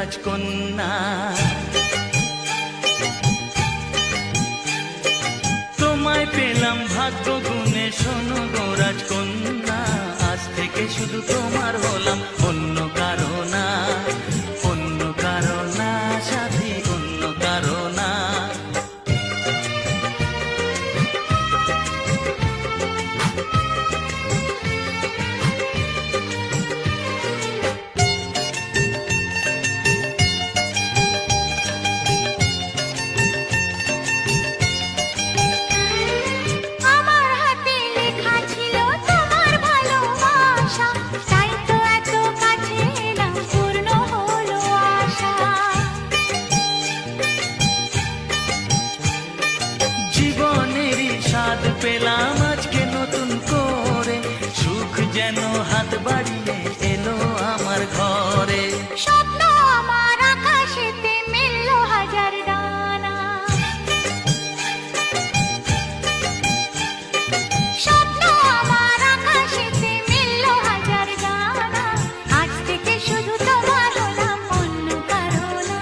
রাজকন্যা। তোমায় পেলাম ভাগ্য গুণে, শোনো গো রাজকন্যা, আজ থেকে শুধু তোমার হলাম, অন্য কারো না, অন্য কারো না সাথী, অন্য কারো না। পেলাম আজকে নতুন করে, সুখ যেন হাত বাড়িয়ে এলো আমার ঘরে। স্বপ্ন আমার আকাশেতে মেললো হাজার ডানা, স্বপ্ন আমার আকাশেতে মেললো হাজার ডানা, আজ থেকে শুধু তোমার হলাম, অন্য কারো না,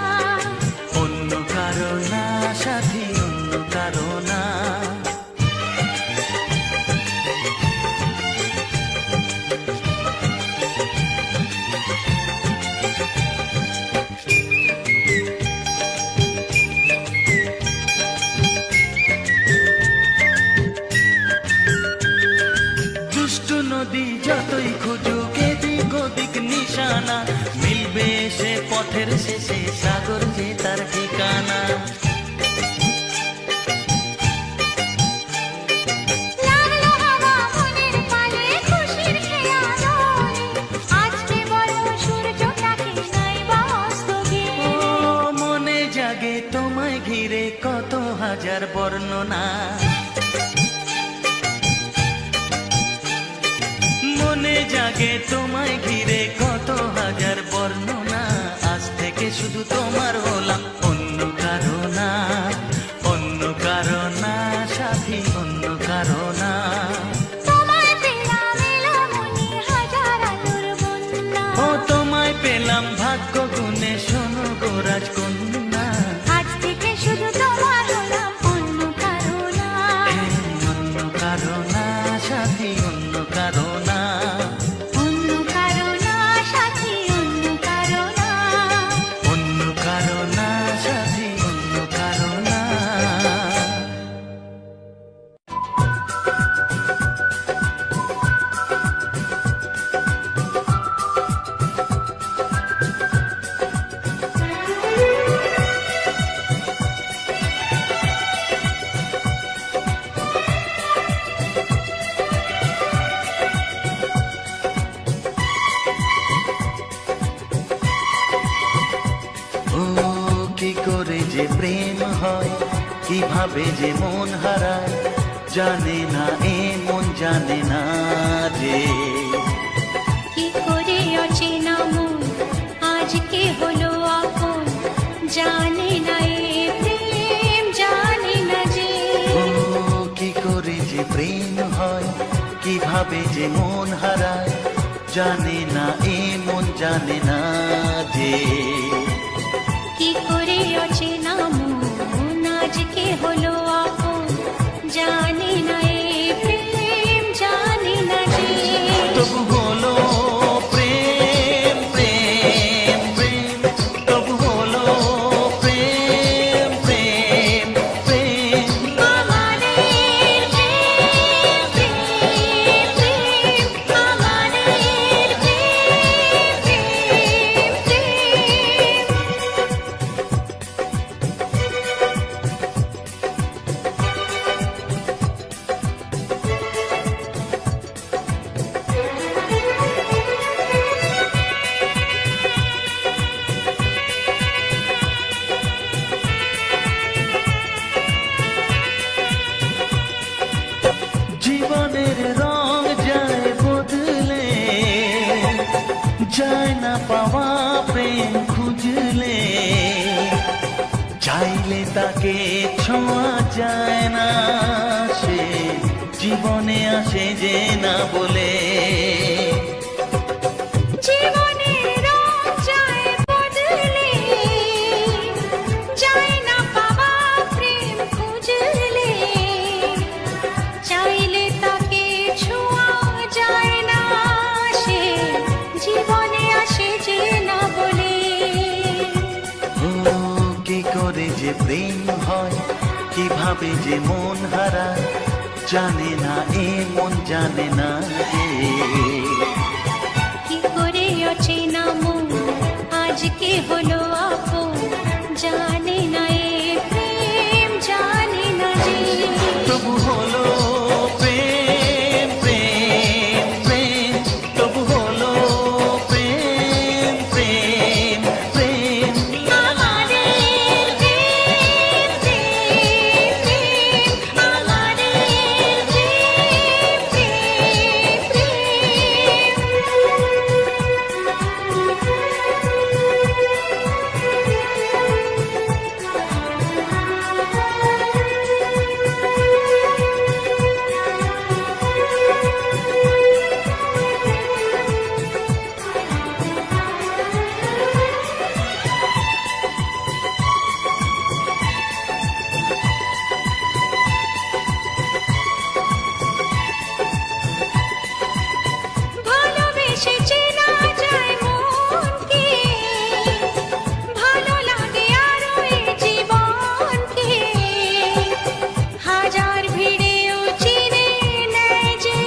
অন্য কারো না সাথী, অন্য কারো না। নদী যতই খুঁজুক এদিক ওদিক নিশানা, মিলবে সে পথের শেষে সাগর যে তার ঠিকানা। মনে জাগে তোমায় ঘিরে কত হাজার বর্ণনা, মনে জাগে তোমায় ঘিরে কত হাজার বর্ণনা, আজ থেকে শুধু তোমার হলাম, অন্য কারো না, অন্য কারো না সাথী, অন্য কারো না। ও তোমায় পেলাম ভাগ্য গুণে, শোনো গো রাজকন্যা, আজ থেকে শুধু তোমার হলাম, অন্য কারো না, অন্য কারো না সাথী, অন্য কারো না। অন্য কারো না সাথী, অন্য কারো না, অন্য কারো না সাথী, অন্য কারো না। কি করে যে প্রেম হয়, কিভাবে যে মন হারায়, জানে না এ মন জানে না যে, কি করে অচেনা মন আজকে হলো আপন, জানে না এ প্রেম জানে না যে। ও কি করে যে প্রেম হয়, কিভাবে যে মন হারায়, জানে না এ মন জানে না যে, কি করে অচেনা মন আজকে হলো আপন, জানে না এ প্রেম জানে না যে। তবু হলো প্রেম প্রেম প্রেম, তবু হলো প্রেম প্রেম প্রেম। আমাদের প্রেম প্রেম প্রেম, আমাদের প্রেম প্রেম প্রেম। জীবনের রং যায় বদলে, যায় না পাওয়া প্রেম খুঁজলে, চাইলে তাকে ছোঁয়া যায় না, সে জীবনে আসে যে না বলে। জীবনের রং যায় বদলে, যে প্রেম হয়, কিভাবে যে মন হারায়, জানে না এ মন জানে না যে। কি করে অচেনা মন আজকে হলো আপন, জানে না এ প্রেম জানে না যে। তবু হলো প্রেম প্রেম প্রেম, তবু হলো প্রেম প্রেম প্রেম। আমাদের প্রেম প্রেম প্রেম, আমাদের প্রেম প্রেম ভালোবেসে চেনা যায় মনকে, ভালো লাগে আরো এ জীবনকে। হাজার ভিড়েও চিনে নেয় যে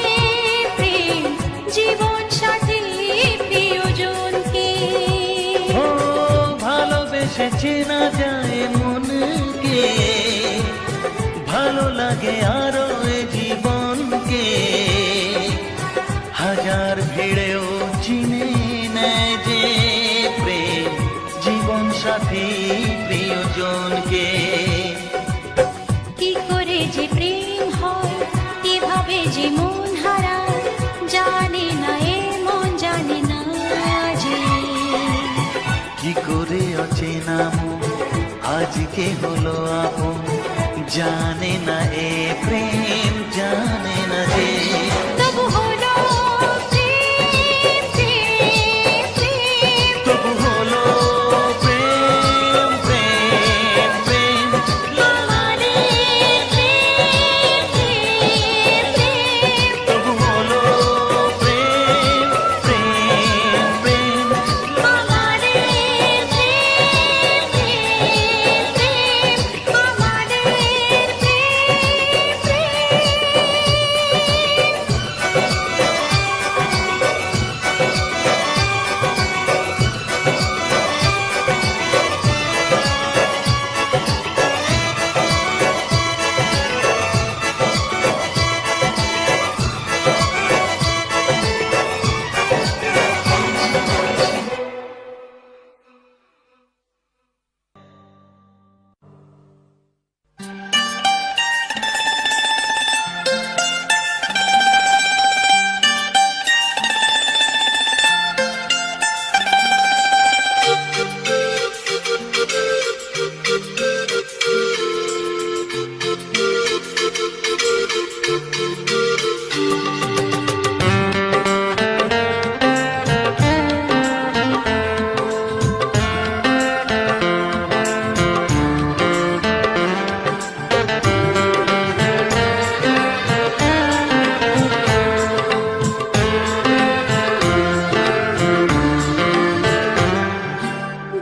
প্রেম, জীবন সাথী প্রিয়জনকে। ও ভালোবেসে চেনা যায় মনকে, ভালো লাগে আরো এ জীবনকে। হাজার ভিড়েও চিনে নেয় যে প্রেম, জীবন সাথী প্রিয়জনকে। কি করে যে প্রেম হয়, কিভাবে যে মন হারায়, জানে না এ মন জানে না যে। কি করে অচেনা মন আজকে হলো আপন, জানে না এ প্রেম জানে না যে। তবু হলো প্রেম প্রেম প্রেম, তবু হলো প্রেম প্রেম প্রেম। আমাদের প্রেম প্রেম প্রেম, তবু হলো প্রেম প্রেম প্রেম। আমাদের প্রেম প্রেম প্রেম, আমাদের প্রেম প্রেম।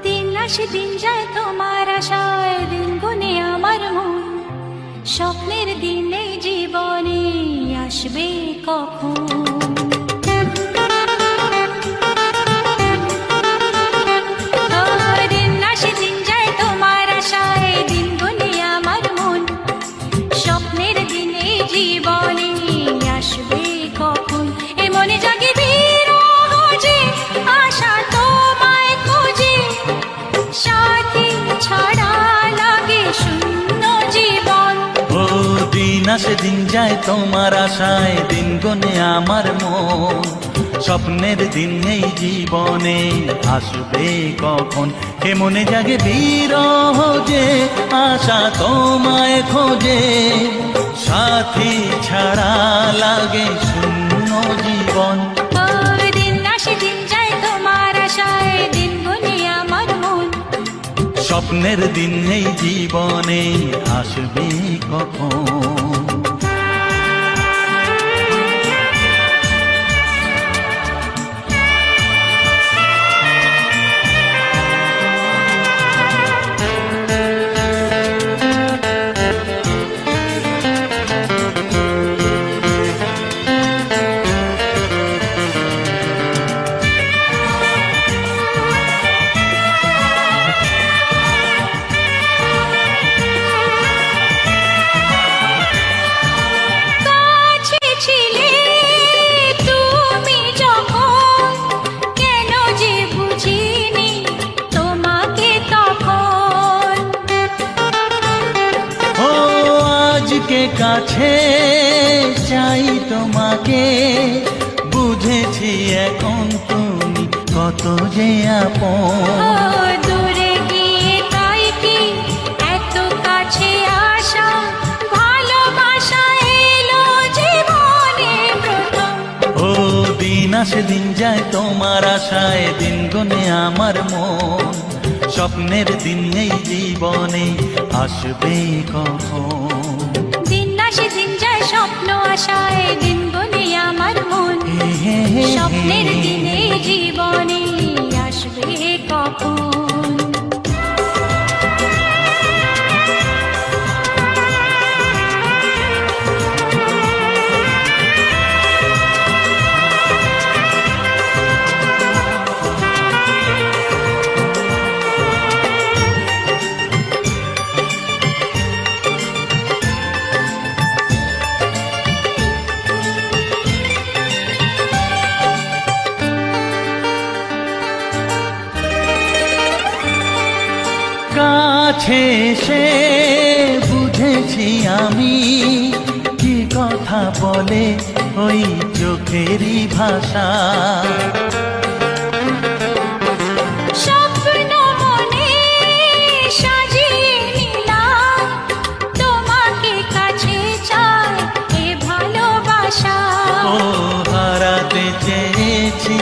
দিন আসে দিন যায় তোমার আশায়, দিন গুনে আমার মন। স্বপ্নের দিন এই জীবনে আসবে কখন? দিন আসে দিন যায় তোমার আশায়, দিন গুনে আমার মন। স্বপ্নের দিন এই জীবনে আসবে কখন? এ মনে জাগে বিরহ যে আশা তোমায় খোঁজে, সাথী ছাড়া লাগে শূন্য জীবন। ও দিন আসে দিন যায় তোমার আশায়, দিন গনে আমার মন। স্বপ্নের দিন এই জীবনে আসবে কখন? কে মনে জাগে বিরহ যে আশা তোমায় খোঁজে, সাথী ছাড়া লাগে শূন্য জীবন। ও দিন আসে দিন যায় তোমার আশায়, দিন গুনে আমার মন। স্বপ্নের দিন এই জীবনে আসবে কখন? কাছে চাই তোমাকে, বুঝেছি এখন তুমি কত যে আপন। ও দূরে গিয়ে তাই কি এত কাছে আসা, ভালোবাসা এলো জীবনে প্রথম। ও দিন আসে দিন যায় তোমার আশায়, দিন গুনে আমার মন, স্বপ্নের দিন এই জীবনে আসবে কখন। দিন আসে দিন যায় স্বপ্ন আশায়, দিন গুনে আমার মন, স্বপ্নের দিনে জীবনে আসবে কখন। কাছে এসে বুঝেছি আমি কি কথা বলে ওই চোখেরই ভাষা। স্বপ্ন মনে সাজিয়ে নিলাম, তোমাকে কাছে চাই এ ভালোবাসা। ও হারাতে চেয়েছি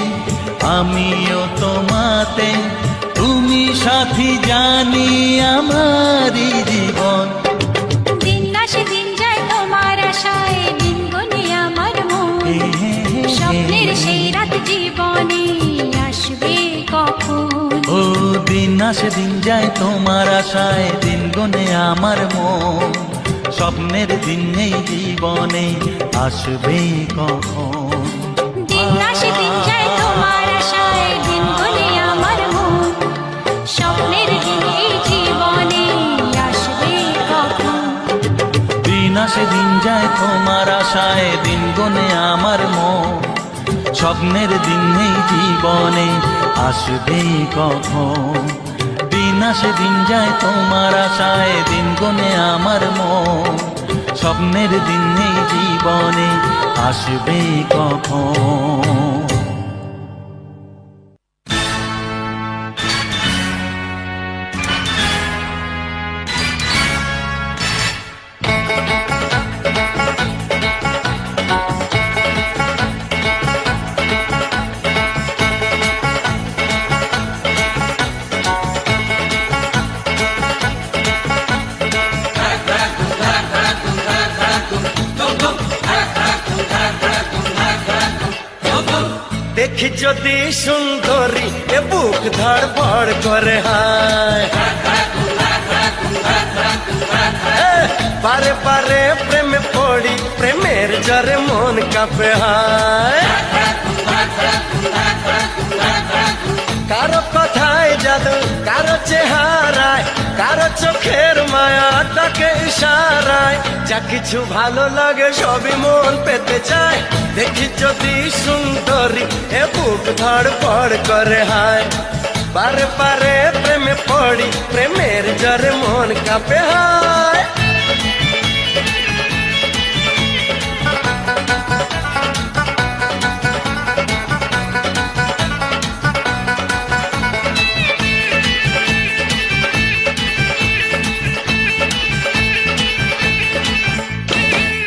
আমিও তোমাতে, তুমি সাথী জানি আমারই জীবন। দিন আসে দিন যায় তোমার আশায়, দিন গুনে আমার মন, স্বপ্নের সেই রাত জীবনে আসবে কখন। ও দিন আসে দিন যায় তোমার আশায়, দিন গুনে আমার মন, স্বপ্নের দিন এই জীবনে আসবে কখন। দিন আসে দিন যায় তোমার আশায়, দিন গুনে আমার মন, স্বপ্নের দিন এই জীবনে আসবে কখন। দিন আসে দিন যায় তোমার আশায়, দিন গুনে আমার মন, স্বপ্নের দিন এই জীবনে আসবে কখন। দিন আসে দিন যায় তোমার আশায়, দিন গুনে আমার মন, স্বপ্নের দিন এই জীবনে আসবে কখন। দেখি যদি সুন্দরী এ বুক ধড়ফড় করে হায়, বারে বারে প্রেমে পড়ি, প্রেমের জ্বরে মন কাঁপে হায়। কারো কথায় জাদু, কারো চেহারায়, কারো চোখের মায়া তাকে ইশারায়, যা কিছু ভালো লাগে সবই মন পেতে চায়। দেখি যদি সুন্দরী এ বুক ধড়ফড় করে হায়, বারে বারে প্রেমে পড়ি, প্রেমের জ্বরে মন কাঁপে হায়।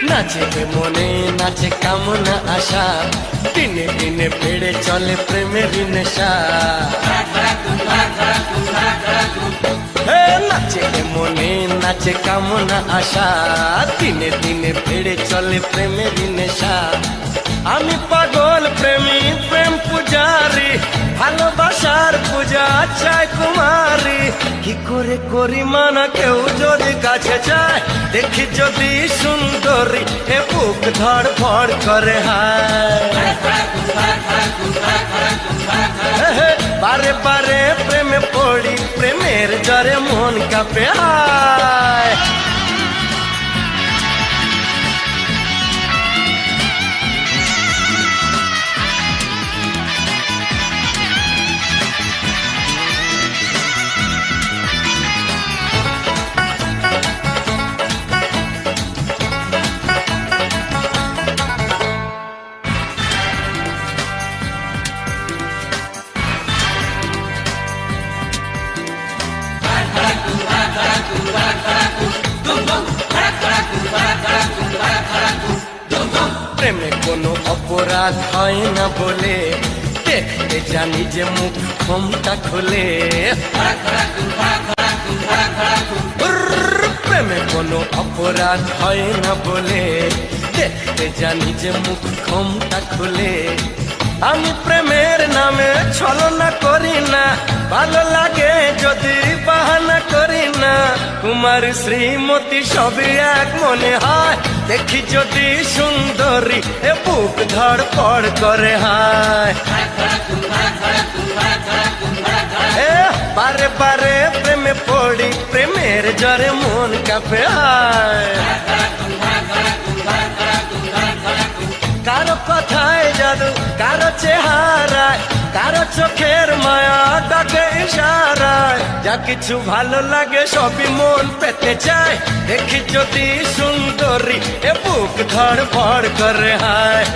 নাচে মনে নাচে কামনা আশা, দিনে দিনে বেড়ে চলে প্রেমের নেশা। নাচে মনে নাচে কামনা আশা, দিনে দিনে বেড়ে চলে প্রেমের নেশা। আমি পাগল প্রেমী, প্রেম পূজারি, ভালোবাসার পূজা চাই কুমারী। কি করে করি মানা কেউ যদি কাছে চায়, দেখি যদি সুন্দরী এ বুক ধড়ফড় করে হায়। বারে বারে প্রেমে পড়ি, প্রেমের জ্বরে মন কাঁপে হায়। অপরাধ হয় না বলে দেখতে জানি যে মুখ ক্ষমতা খুলে প্রেমে কোনো অপরাধ হয় না বলে দেখতে জানি যে মুখ ক্ষমতা খুলে আমি প্রেমের নামে ছলনা করি না ভালো লাগে যদি বাহানা করি না কুমার শ্রীমতী সবই এক মনে হয় দেখি যদি সুন্দরী এ বুক ধড়পড় করে হায় এ বারে বারে প্রেমে পড়ি প্রেমের জ্বরে মন কাঁপে হায় কারো কথায় জাদু কারো চেহারায় কারো চোখের মায়া ডাকে ইশারায় যা কিছু ভালো লাগে সবই মন পেতে চায় দেখি যদি সুন্দরী এ বুক ধড়ফড় করে হায়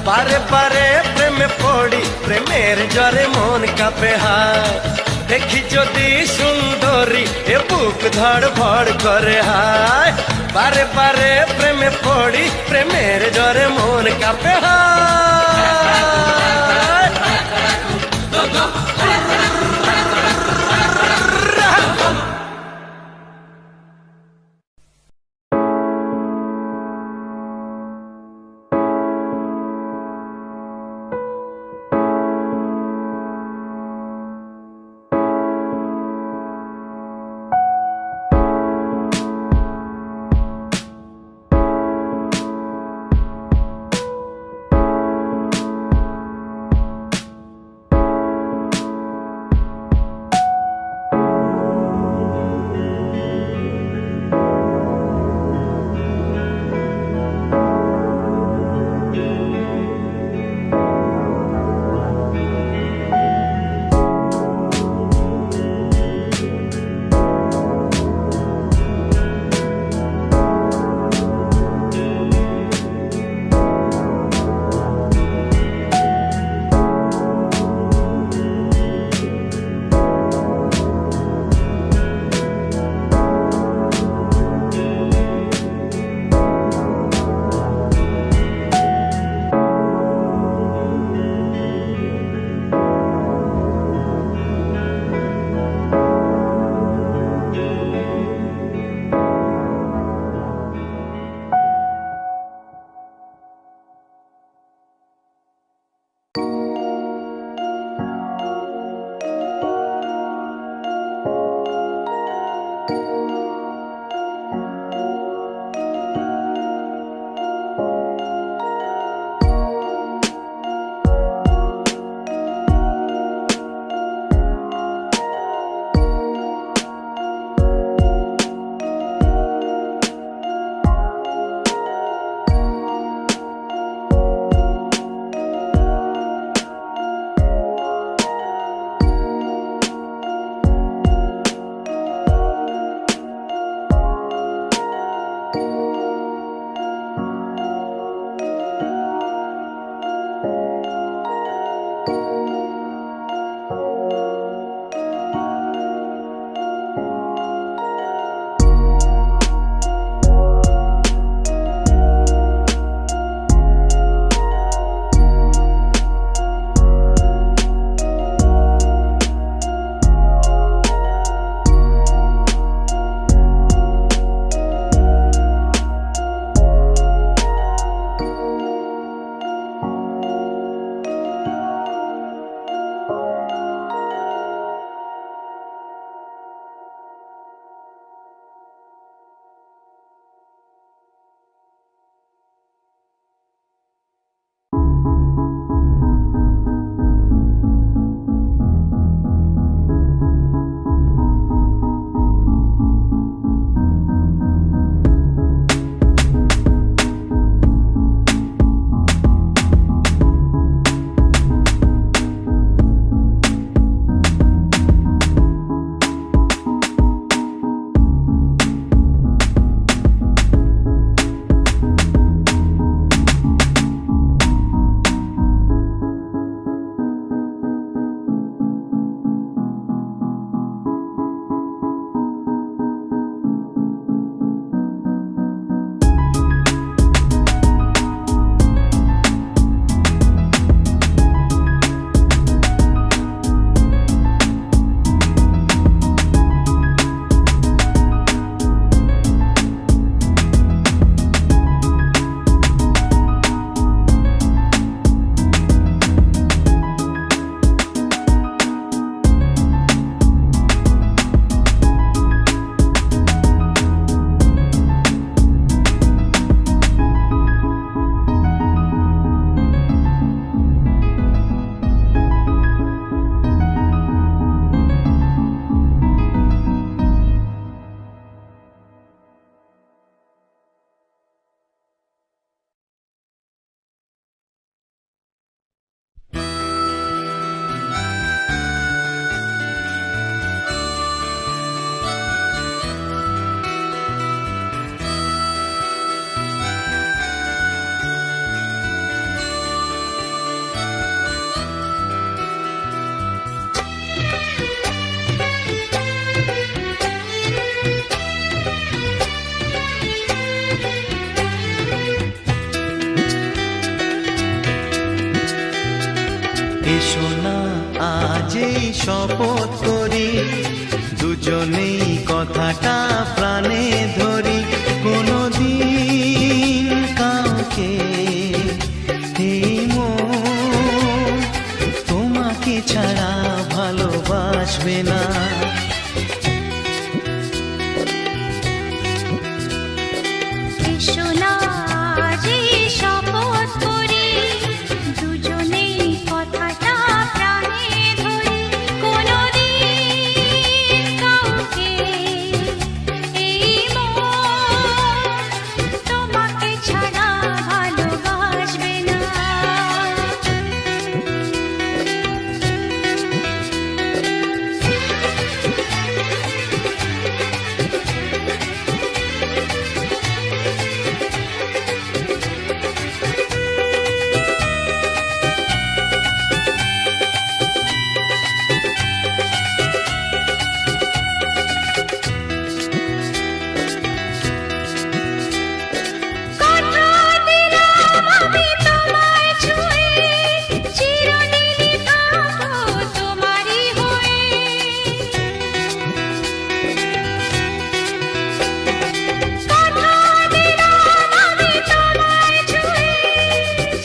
বারে বারে প্রেমে পড়ি প্রেমের জ্বরে মন কাঁপে হায় দেখি যদি সুন্দরী এ বুক ধড়ফড় করে হায় বারে বারে প্রেমে পড়ি প্রেমের জ্বরে মন কাঁপে হায় এসো না আজ এই শপথ করি, দুজনেই কথাটা প্রাণে ধরি, কোনদিন কাউকে এই মন তোমাকে ছাড়া ভালোবাসবে না। এসো না আজ এই শপথ করি, দুজনেই কথাটা প্রাণে ধরি, কোনদিন কাউকে এই মন তোমাকে ছাড়া ভালোবাসবে না। কথা দিলাম আমি তোমায় ছুঁয়ে, চিরদিনই থাকবো তোমারই হয়ে। কথা দিলাম আমি তোমায় ছুঁয়ে,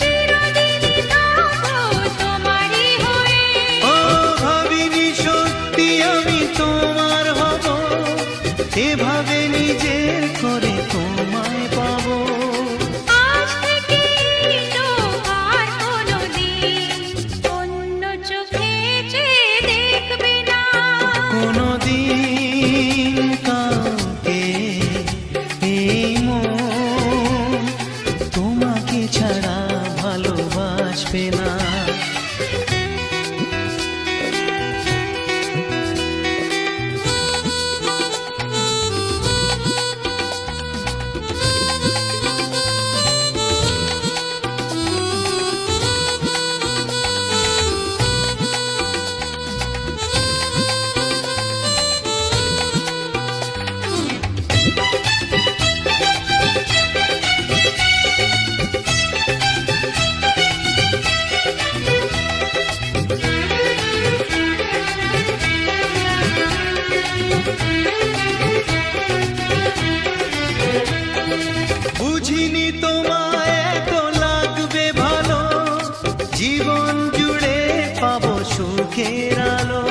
চিরদিনই থাকবো তোমারই হয়ে। ও ভাবিনি সত্যি আমি তোমার হব, এভাবে নিজের করে তোমায় পাবো। আজ থেকে তো আর কোনোদিন অন্য চোখে চেয়ে দেখবে না। কোনদিন কাউকে এই মন তোমাকে ছাড়া ভালোবাসবে না। বুঝিনি তোমায় এত লাগবে ভালো, জীবন জুড়ে পাবো সুখের আলো।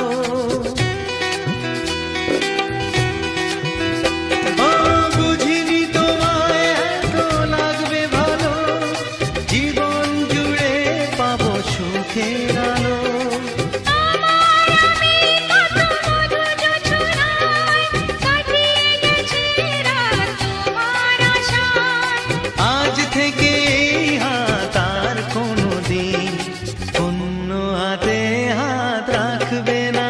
ও বুঝিনি তোমায় এত লাগবে ভালো, জীবন জুড়ে পাবো সুখের আলো। আমার আমি কত মধু জোছনায় কাটিয়ে গেছি রাত তোমার আশায়। আজ থেকে এই হাত আর কোনোদিন অন্য হাতে হাত রাখবে না।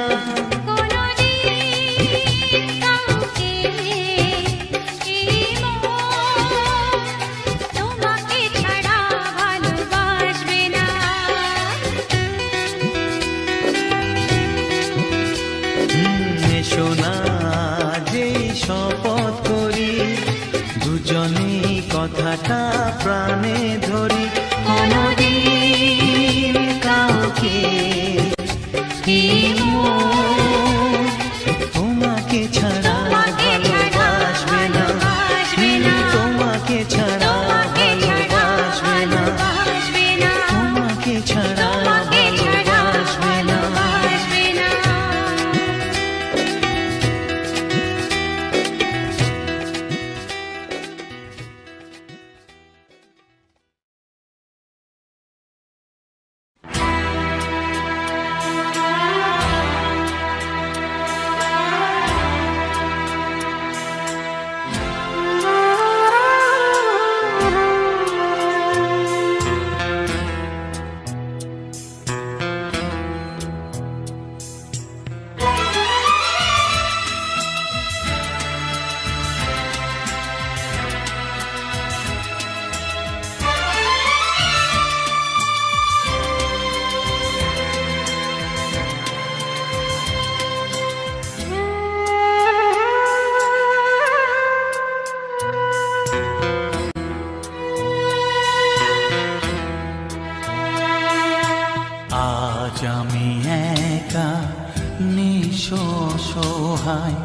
কোনদিন কাউকে এই মন তোমাকে ছাড়া ভালোবাসবে না। এসো না যে শপথ করি, দুজনেই কথাটা প্রাণে ধরি, কোনদিন কাউকে এই মন তোমাকে ছাড়া ভালোবাসবে না। তোমাকে ছাড়া ভালোবাসবে না। তোমাকে ছাড়া অসহায়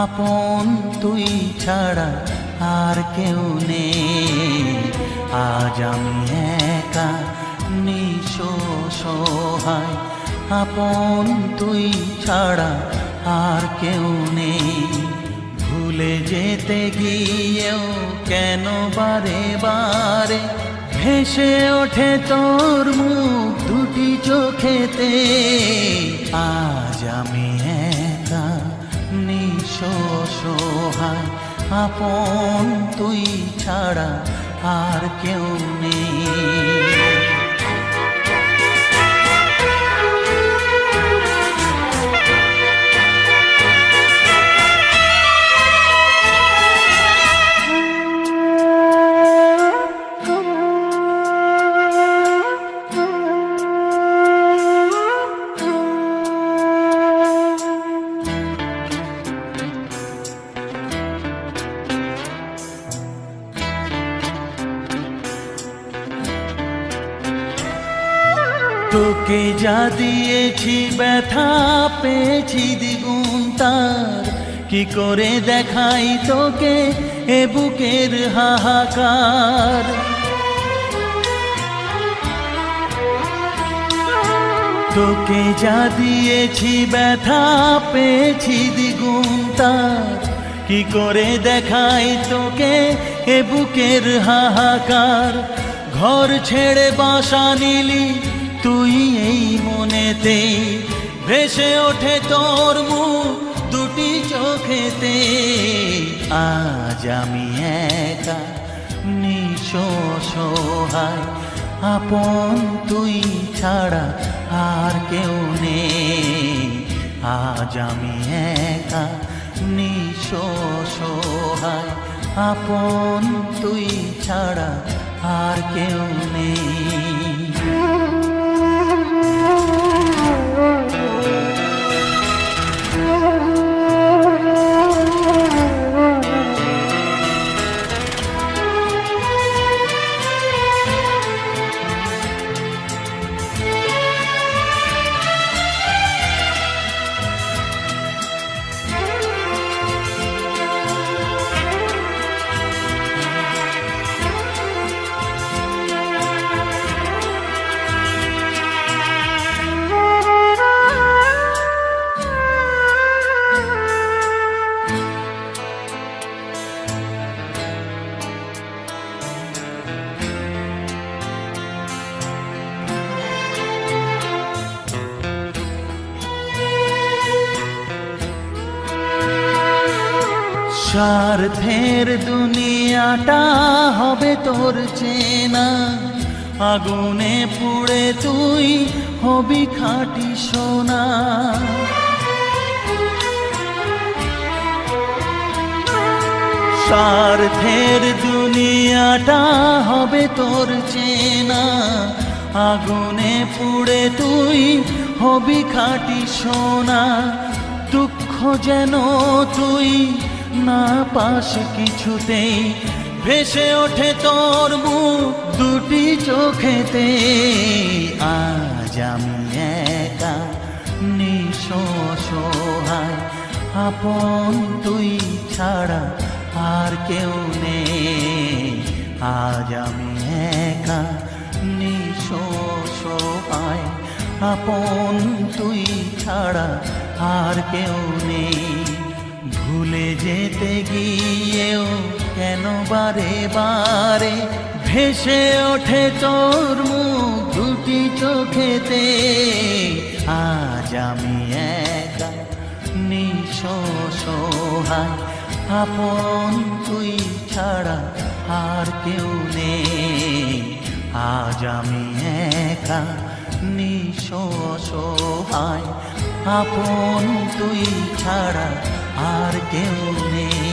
আপন তুই ছাড়া আর কেউ নেই। আজ আমি একা নিঃস্ব সহায় আপন তুই ছাড়া আর কেউ নেই। ভুলে যেতে গিয়েও কেন বারে বারে ভেসে ওঠে তোর মুখ দুটি চোখেতে। আজ আমি একা নিঃস্ব সহায় আপন তুই ছাড়া আর কেউ নেই। তোকে যা দিয়েছি ব্যথা পেয়েছি দ্বিগুণ তার, কি করে দেখাই তোকে এ বুকের হাহাকার। তোকে যা দিয়েছি ব্যথা পেয়েছি দ্বিগুণ তার, কি করে দেখাই তোকে এ বুকের হাহাকার। ঘর ছেড়ে বাসা নিলি তুই এই মনেতে, ভেসে ওঠে তোর মুখ দুটি চোখেতে। আজ আমি একা নিঃস্ব সহায় আপন তুই ছাড়া আর কেউ নেই। আজ আমি একা নিঃস্ব সহায় আপন তুই ছাড়া আর কেউ নেই। স্বার্থের দুনিয়াটা হবে তোর চেনা, আগুনে পুড়ে তুই হবি খাঁটি সোনা। স্বার্থের দুনিয়াটা হবে তোর চেনা, আগুনে পুড়ে তুই হবি খাঁটি সোনা। দুঃখ যেন তুই না পাস কিছুতেই, ভেসে ওঠে তোর মুখ দুটি চোখেতে। আজ আমি একা নিঃস্ব সহায় আপন তুই ছাড়া আর কেউ নেই। আজ আমি একা নিঃস্ব সহায় আপন তুই ছাড়া আর কেউ নেই। ভুলে যেতে গিয়েও কেন বারে বারে ভেসে ওঠে তোর মুখ দুটি চোখেতে। আজ আমি একা নিঃস্ব সহায় আপন তুই ছাড়া আর কেউ নেই। আজ আমি একা নিঃস্ব সহায় আপন তুই ছাড়া আর কেউ নেই।